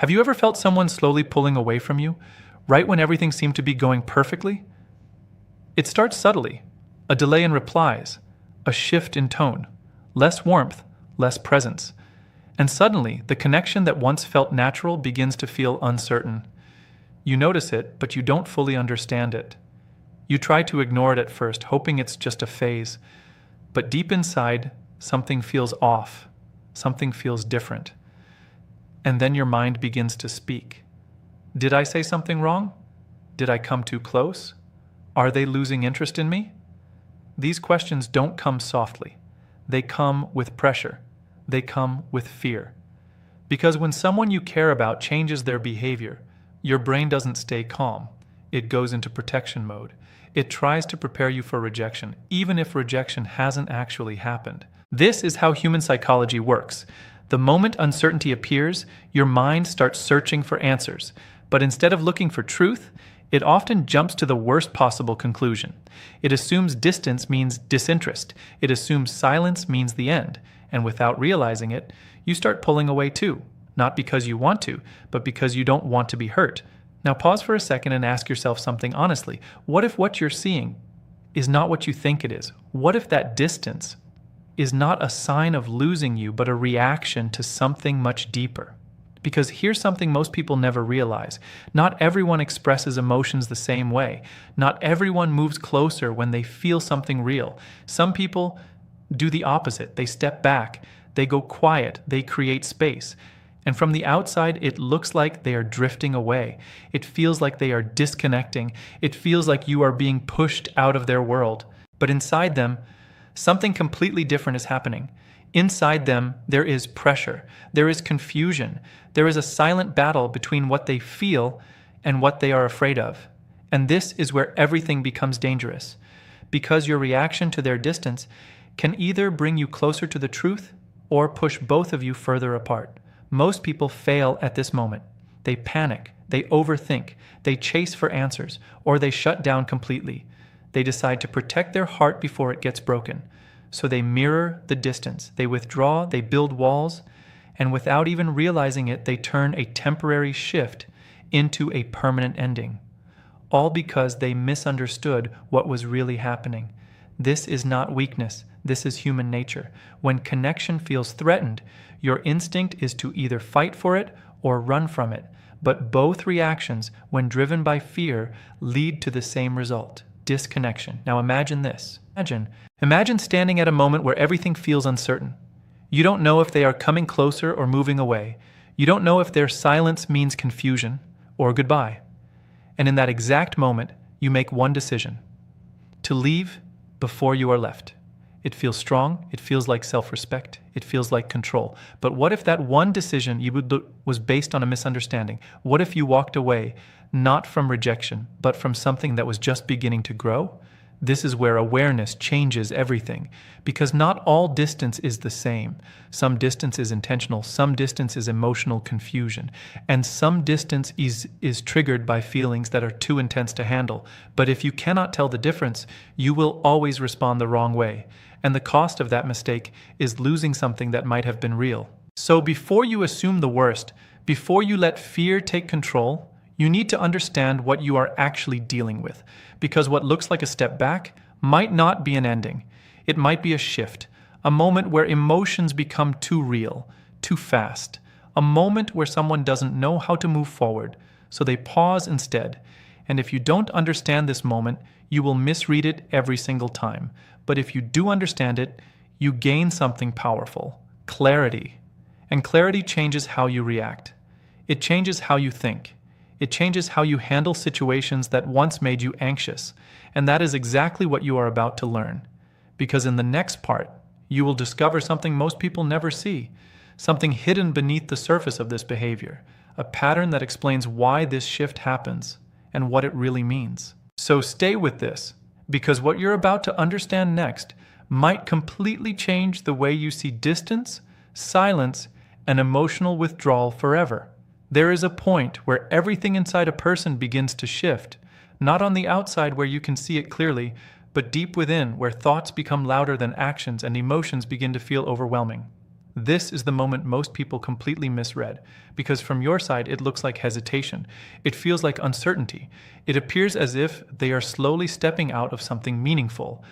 Have you ever felt someone slowly pulling away from you, right when everything seemed to be going perfectly? It starts subtly: a delay in replies, a shift in tone, less warmth, less presence. And suddenly, the connection that once felt natural begins to feel uncertain. You notice it, but you don't fully understand it. You try to ignore it at first, hoping it's just a phase. But deep inside, something feels off. Something feels different. And then your mind begins to speak. Did I say something wrong? Did I come too close? Are they losing interest in me? These questions don't come softly. They come with pressure. They come with fear. Because when someone you care about changes their behavior, your brain doesn't stay calm. It goes into protection mode. It tries to prepare you for rejection, even if rejection hasn't actually happened. This is how human psychology works. The moment uncertainty appears, your mind starts searching for answers. But instead of looking for truth, it often jumps to the worst possible conclusion. It assumes distance means disinterest. It assumes silence means the end. And without realizing it, you start pulling away too. Not because you want to, but because you don't want to be hurt. Now pause for a second and ask yourself something honestly. What if what you're seeing is not what you think it is? What if that distance is not a sign of losing you, but a reaction to something much deeper? Because here's something most people never realize. Not everyone expresses emotions the same way. Not everyone moves closer when they feel something real. Some people do the opposite. They step back, they go quiet, they create space. And from the outside, it looks like they are drifting away. It feels like they are disconnecting. It feels like you are being pushed out of their world. But inside them, something completely different is happening. Inside them, there is pressure. There is confusion. There is a silent battle between what they feel and what they are afraid of. And this is where everything becomes dangerous. Because your reaction to their distance can either bring you closer to the truth or push both of you further apart. Most people fail at this moment. They panic, they overthink, they chase for answers, or they shut down completely. They decide to protect their heart before it gets broken. So they mirror the distance, they withdraw, they build walls, and without even realizing it, they turn a temporary shift into a permanent ending. All because they misunderstood what was really happening. This is not weakness. This is human nature. When connection feels threatened, your instinct is to either fight for it or run from it. But both reactions, when driven by fear, lead to the same result: disconnection. Now imagine this. Imagine standing at a moment where everything feels uncertain. You don't know if they are coming closer or moving away. You don't know if their silence means confusion or goodbye. And in that exact moment, you make one decision: to leave before you are left. It feels strong, it feels like self-respect, it feels like control. But what if that one decision was based on a misunderstanding? What if you walked away not from rejection, but from something that was just beginning to grow? This is where awareness changes everything, because not all distance is the same. Some distance is intentional, some distance is emotional confusion, and some distance is triggered by feelings that are too intense to handle. But if you cannot tell the difference, you will always respond the wrong way. And the cost of that mistake is losing something that might have been real. So before you assume the worst, before you let fear take control, you need to understand what you are actually dealing with, because what looks like a step back might not be an ending. It might be a shift, a moment where emotions become too real, too fast, a moment where someone doesn't know how to move forward, so they pause instead. And if you don't understand this moment, you will misread it every single time. But if you do understand it, you gain something powerful: clarity. And clarity changes how you react. It changes how you think. It changes how you handle situations that once made you anxious. And that is exactly what you are about to learn. Because in the next part, you will discover something most people never see, something hidden beneath the surface of this behavior, a pattern that explains why this shift happens and what it really means. So stay with this, because what you're about to understand next might completely change the way you see distance, silence, and emotional withdrawal forever. There is a point where everything inside a person begins to shift, not on the outside where you can see it clearly, but deep within where thoughts become louder than actions and emotions begin to feel overwhelming. This is the moment most people completely misread, because from your side it looks like hesitation. It feels like uncertainty. It appears as if they are slowly stepping out of something meaningful.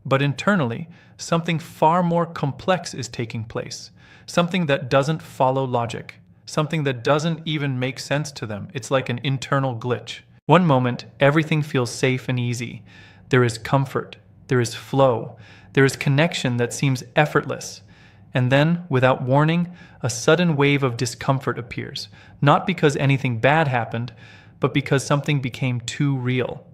But internally, something far more complex is taking place. Something that doesn't follow logic. Something that doesn't even make sense to them. It's like an internal glitch. One moment, everything feels safe and easy. There is comfort. There is flow. There is connection that seems effortless. And then, without warning, a sudden wave of discomfort appears. Not because anything bad happened, but because something became too real.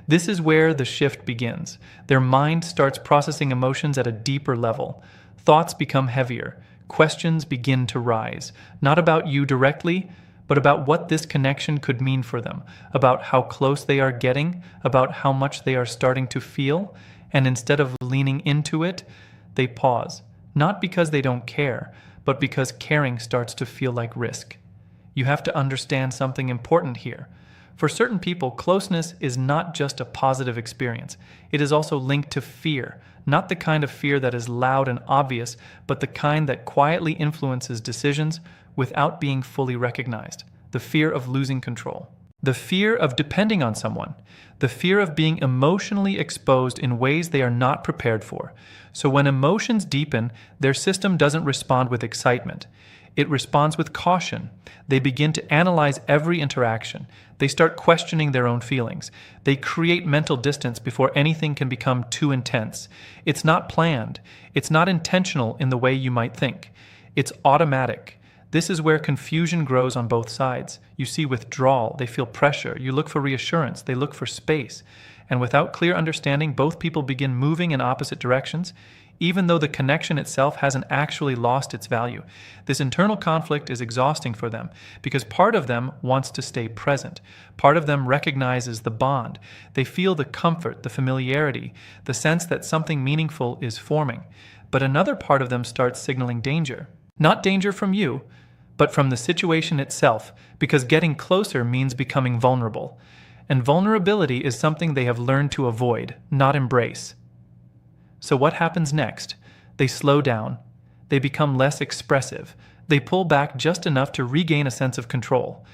This is where the shift begins. Their mind starts processing emotions at a deeper level. Thoughts become heavier. Questions begin to rise. Not about you directly, but about what this connection could mean for them, about how close they are getting, about how much they are starting to feel, and instead of leaning into it, they pause. Not because they don't care, but because caring starts to feel like risk. You have to understand something important here. For certain people, closeness is not just a positive experience. It is also linked to fear, not the kind of fear that is loud and obvious, but the kind that quietly influences decisions without being fully recognized. The fear of losing control. The fear of depending on someone. The fear of being emotionally exposed in ways they are not prepared for. So when emotions deepen, their system doesn't respond with excitement. It responds with caution. They begin to analyze every interaction. They start questioning their own feelings. They create mental distance before anything can become too intense. It's not planned. It's not intentional in the way you might think. It's automatic. This is where confusion grows on both sides. You see withdrawal, they feel pressure. You look for reassurance, they look for space. And without clear understanding, both people begin moving in opposite directions, even though the connection itself hasn't actually lost its value. This internal conflict is exhausting for them because part of them wants to stay present. Part of them recognizes the bond. They feel the comfort, the familiarity, the sense that something meaningful is forming. But another part of them starts signaling danger. Not danger from you, but from the situation itself, because getting closer means becoming vulnerable. And vulnerability is something they have learned to avoid, not embrace. So what happens next? They slow down. They become less expressive. They pull back just enough to regain a sense of control.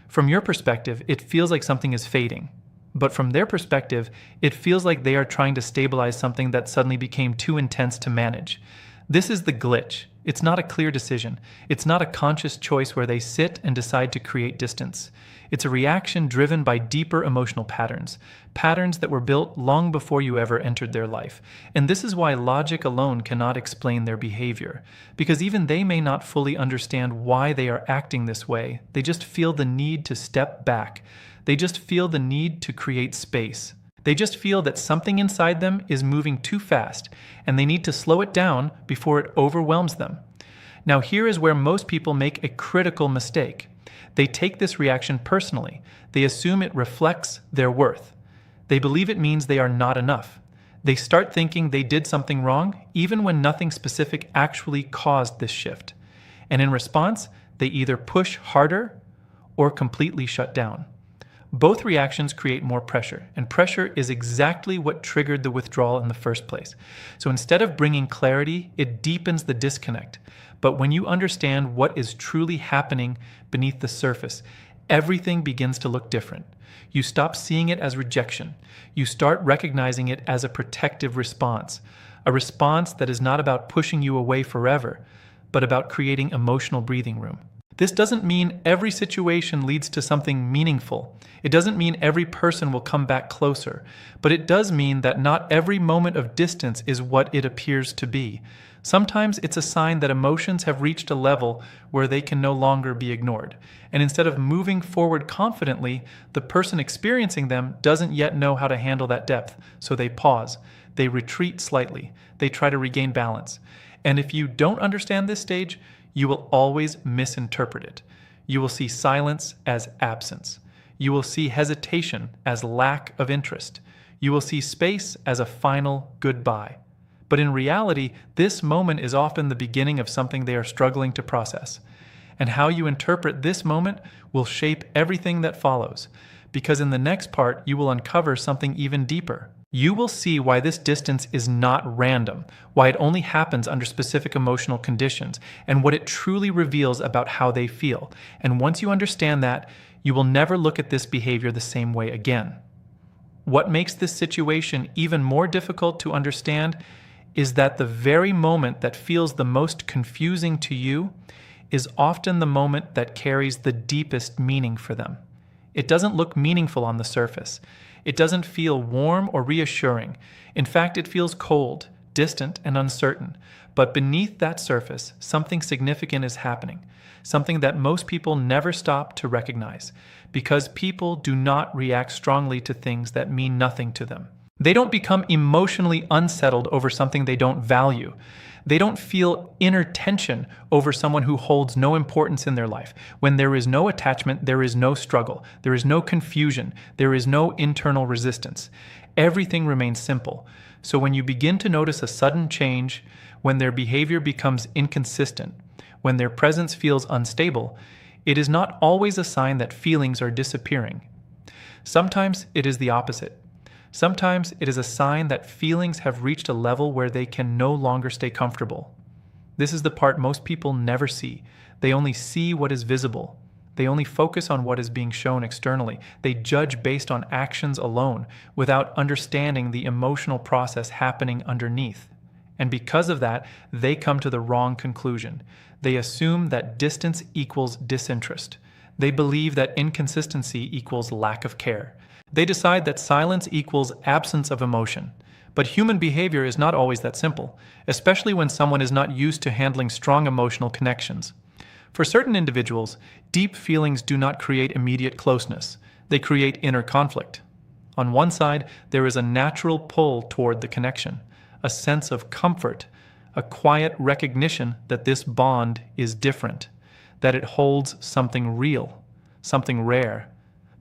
From your perspective, it feels like something is fading. But from their perspective, it feels like they are trying to stabilize something that suddenly became too intense to manage. This is the glitch. It's not a clear decision. It's not a conscious choice where they sit and decide to create distance. It's a reaction driven by deeper emotional patterns, patterns that were built long before you ever entered their life. And this is why logic alone cannot explain their behavior, because even they may not fully understand why they are acting this way. They just feel the need to step back. They just feel the need to create space. They just feel that something inside them is moving too fast, and they need to slow it down before it overwhelms them. Now, here is where most people make a critical mistake. They take this reaction personally. They assume it reflects their worth. They believe it means they are not enough. They start thinking they did something wrong, even when nothing specific actually caused this shift. And in response, they either push harder or completely shut down. Both reactions create more pressure, and pressure is exactly what triggered the withdrawal in the first place. So instead of bringing clarity, it deepens the disconnect. But when you understand what is truly happening beneath the surface, everything begins to look different. You stop seeing it as rejection. You start recognizing it as a protective response, a response that is not about pushing you away forever, but about creating emotional breathing room. This doesn't mean every situation leads to something meaningful. It doesn't mean every person will come back closer, but it does mean that not every moment of distance is what it appears to be. Sometimes it's a sign that emotions have reached a level where they can no longer be ignored. And instead of moving forward confidently, the person experiencing them doesn't yet know how to handle that depth, so they pause. They retreat slightly. They try to regain balance. And if you don't understand this stage, you will always misinterpret it. You will see silence as absence. You will see hesitation as lack of interest. You will see space as a final goodbye. But in reality, this moment is often the beginning of something they are struggling to process. And how you interpret this moment will shape everything that follows. Because in the next part, you will uncover something even deeper. You will see why this distance is not random, why it only happens under specific emotional conditions, and what it truly reveals about how they feel. And once you understand that, you will never look at this behavior the same way again. What makes this situation even more difficult to understand is that the very moment that feels the most confusing to you is often the moment that carries the deepest meaning for them. It doesn't look meaningful on the surface. It doesn't feel warm or reassuring. In fact, it feels cold, distant, and uncertain. But beneath that surface, something significant is happening, something that most people never stop to recognize, because people do not react strongly to things that mean nothing to them. They don't become emotionally unsettled over something they don't value. They don't feel inner tension over someone who holds no importance in their life. When there is no attachment, there is no struggle. There is no confusion. There is no internal resistance. Everything remains simple. So when you begin to notice a sudden change, when their behavior becomes inconsistent, when their presence feels unstable, it is not always a sign that feelings are disappearing. Sometimes it is the opposite. Sometimes it is a sign that feelings have reached a level where they can no longer stay comfortable. This is the part most people never see. They only see what is visible. They only focus on what is being shown externally. They judge based on actions alone, without understanding the emotional process happening underneath. And because of that, they come to the wrong conclusion. They assume that distance equals disinterest. They believe that inconsistency equals lack of care. They decide that silence equals absence of emotion. But human behavior is not always that simple, especially when someone is not used to handling strong emotional connections. For certain individuals, deep feelings do not create immediate closeness. They create inner conflict. On one side, there is a natural pull toward the connection, a sense of comfort, a quiet recognition that this bond is different, that it holds something real, something rare.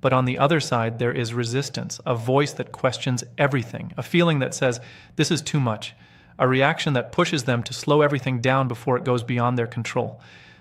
But on the other side, there is resistance, a voice that questions everything, a feeling that says, this is too much, a reaction that pushes them to slow everything down before it goes beyond their control.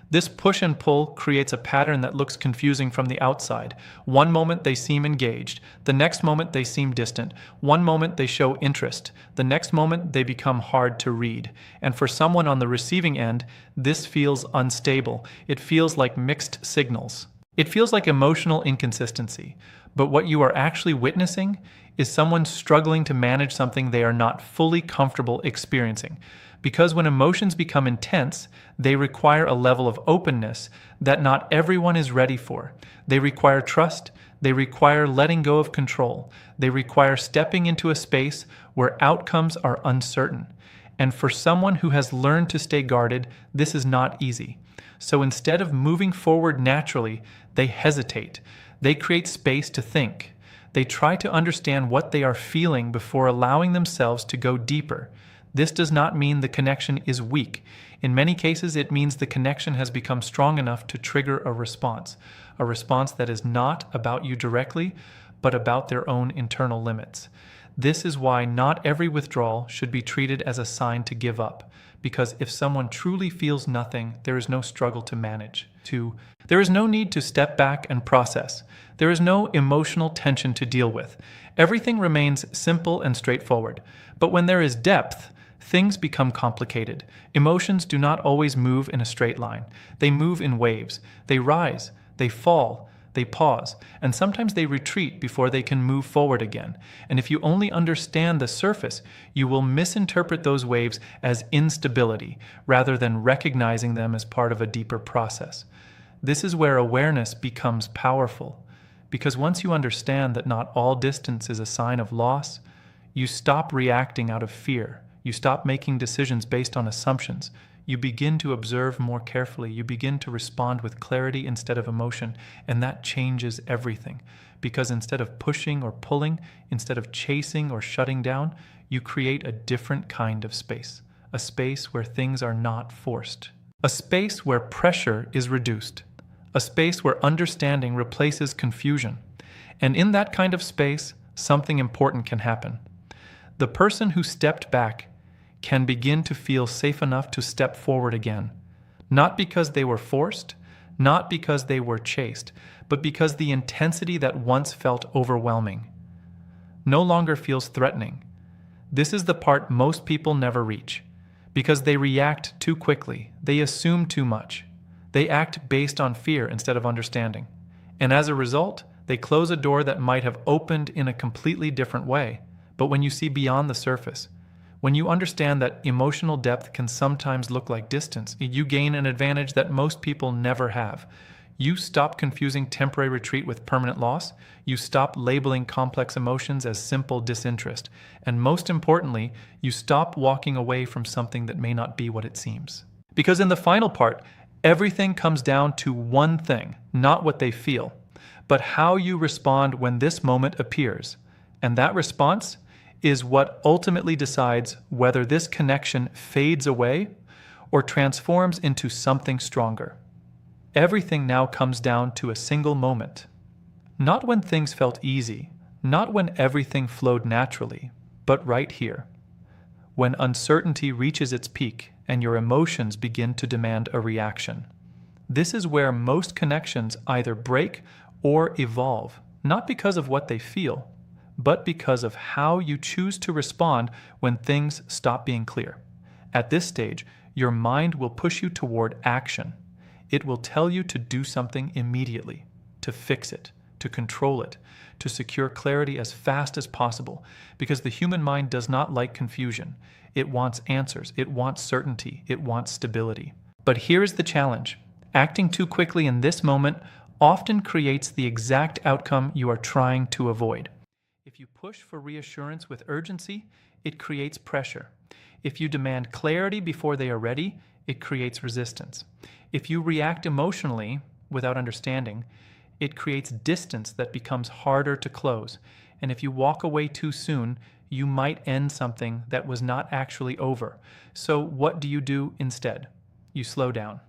This push and pull creates a pattern that looks confusing from the outside. One moment they seem engaged, the next moment they seem distant, one moment they show interest, the next moment they become hard to read. And for someone on the receiving end, this feels unstable. It feels like mixed signals. It feels like emotional inconsistency, but what you are actually witnessing is someone struggling to manage something they are not fully comfortable experiencing. Because when emotions become intense, they require a level of openness that not everyone is ready for. They require trust. They require letting go of control. They require stepping into a space where outcomes are uncertain. And for someone who has learned to stay guarded, this is not easy. So instead of moving forward naturally, they hesitate. They create space to think. They try to understand what they are feeling before allowing themselves to go deeper. This does not mean the connection is weak. In many cases, it means the connection has become strong enough to trigger a response that is not about you directly, but about their own internal limits. This is why not every withdrawal should be treated as a sign to give up, because if someone truly feels nothing, there is no struggle to manage. There is no need to step back and process. There is no emotional tension to deal with. Everything remains simple and straightforward. But when there is depth, things become complicated. Emotions do not always move in a straight line. They move in waves. They rise, they fall, they pause, and sometimes they retreat before they can move forward again. And if you only understand the surface, you will misinterpret those waves as instability, rather than recognizing them as part of a deeper process. This is where awareness becomes powerful, because once you understand that not all distance is a sign of loss, you stop reacting out of fear. You stop making decisions based on assumptions. You begin to observe more carefully. You begin to respond with clarity instead of emotion, and that changes everything. Because instead of pushing or pulling, instead of chasing or shutting down, you create a different kind of space. A space where things are not forced. A space where pressure is reduced. A space where understanding replaces confusion. And in that kind of space, something important can happen. The person who stepped back can begin to feel safe enough to step forward again. Not because they were forced, not because they were chased, but because the intensity that once felt overwhelming, no longer feels threatening. This is the part most people never reach, because they react too quickly, they assume too much, they act based on fear instead of understanding, and as a result, they close a door that might have opened in a completely different way. But when you see beyond the surface, when you understand that emotional depth can sometimes look like distance, you gain an advantage that most people never have. You stop confusing temporary retreat with permanent loss, you stop labeling complex emotions as simple disinterest, and most importantly, you stop walking away from something that may not be what it seems. Because in the final part, everything comes down to one thing, not what they feel, but how you respond when this moment appears. And that response is what ultimately decides whether this connection fades away or transforms into something stronger. Everything now comes down to a single moment. Not when things felt easy, not when everything flowed naturally, but right here. When uncertainty reaches its peak and your emotions begin to demand a reaction. This is where most connections either break or evolve, not because of what they feel, but because of how you choose to respond when things stop being clear. At this stage, your mind will push you toward action. It will tell you to do something immediately, to fix it, to control it, to secure clarity as fast as possible, because the human mind does not like confusion. It wants answers, it wants certainty, it wants stability. But here is the challenge. Acting too quickly in this moment often creates the exact outcome you are trying to avoid. If you push for reassurance with urgency, it creates pressure. If you demand clarity before they are ready, it creates resistance. If you react emotionally without understanding, it creates distance that becomes harder to close. And if you walk away too soon, you might end something that was not actually over. So what do you do instead? You slow down.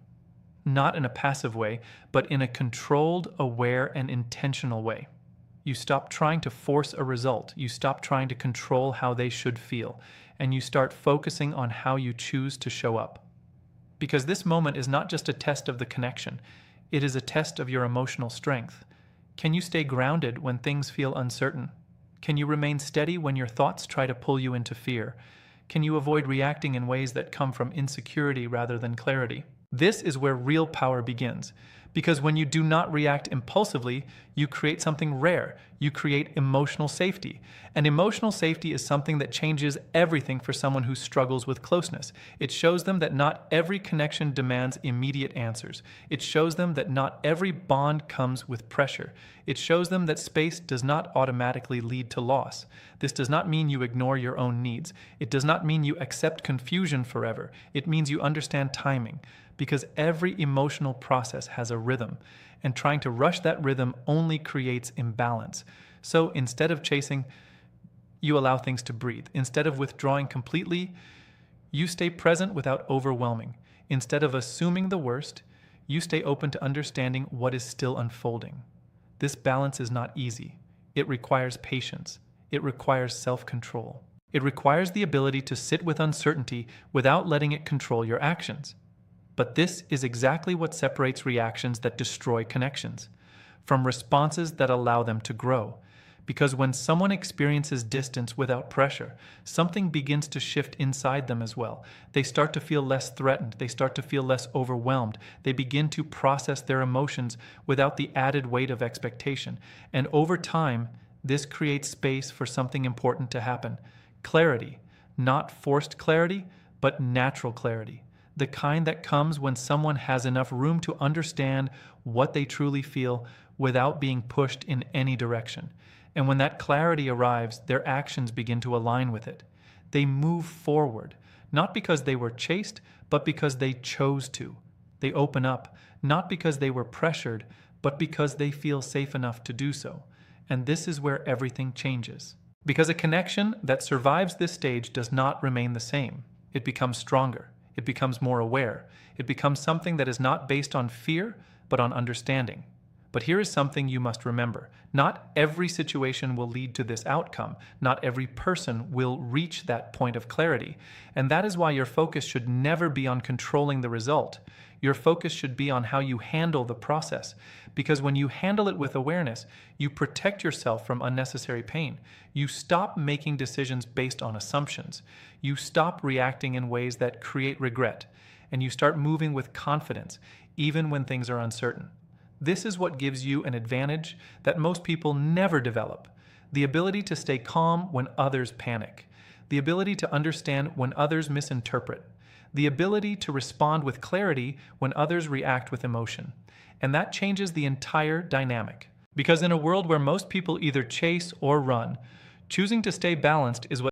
Not in a passive way, but in a controlled, aware, and intentional way. You stop trying to force a result. You stop trying to control how they should feel. And you start focusing on how you choose to show up. Because this moment is not just a test of the connection. It is a test of your emotional strength. Can you stay grounded when things feel uncertain? Can you remain steady when your thoughts try to pull you into fear? Can you avoid reacting in ways that come from insecurity rather than clarity? This is where real power begins. Because when you do not react impulsively, you create something rare. You create emotional safety. And emotional safety is something that changes everything for someone who struggles with closeness. It shows them that not every connection demands immediate answers. It shows them that not every bond comes with pressure. It shows them that space does not automatically lead to loss. This does not mean you ignore your own needs. It does not mean you accept confusion forever. It means you understand timing. Because every emotional process has a rhythm, and trying to rush that rhythm only creates imbalance. So instead of chasing, you allow things to breathe. Instead of withdrawing completely, you stay present without overwhelming. Instead of assuming the worst, you stay open to understanding what is still unfolding. This balance is not easy. It requires patience. It requires self-control. It requires the ability to sit with uncertainty without letting it control your actions. But this is exactly what separates reactions that destroy connections from responses that allow them to grow. Because when someone experiences distance without pressure, something begins to shift inside them as well. They start to feel less threatened. They start to feel less overwhelmed. They begin to process their emotions without the added weight of expectation. And over time, this creates space for something important to happen. Clarity, not forced clarity, but natural clarity. The kind that comes when someone has enough room to understand what they truly feel without being pushed in any direction. And when that clarity arrives, their actions begin to align with it. They move forward, not because they were chased, but because they chose to. They open up, not because they were pressured, but because they feel safe enough to do so. And this is where everything changes. Because a connection that survives this stage does not remain the same. It becomes stronger. It becomes more aware. It becomes something that is not based on fear, but on understanding. But here is something you must remember. Not every situation will lead to this outcome. Not every person will reach that point of clarity. And that is why your focus should never be on controlling the result. Your focus should be on how you handle the process, because when you handle it with awareness, you protect yourself from unnecessary pain. You stop making decisions based on assumptions. You stop reacting in ways that create regret, and you start moving with confidence, even when things are uncertain. This is what gives you an advantage that most people never develop: the ability to stay calm when others panic, the ability to understand when others misinterpret, the ability to respond with clarity when others react with emotion. And that changes the entire dynamic. Because in a world where most people either chase or run, choosing to stay balanced is what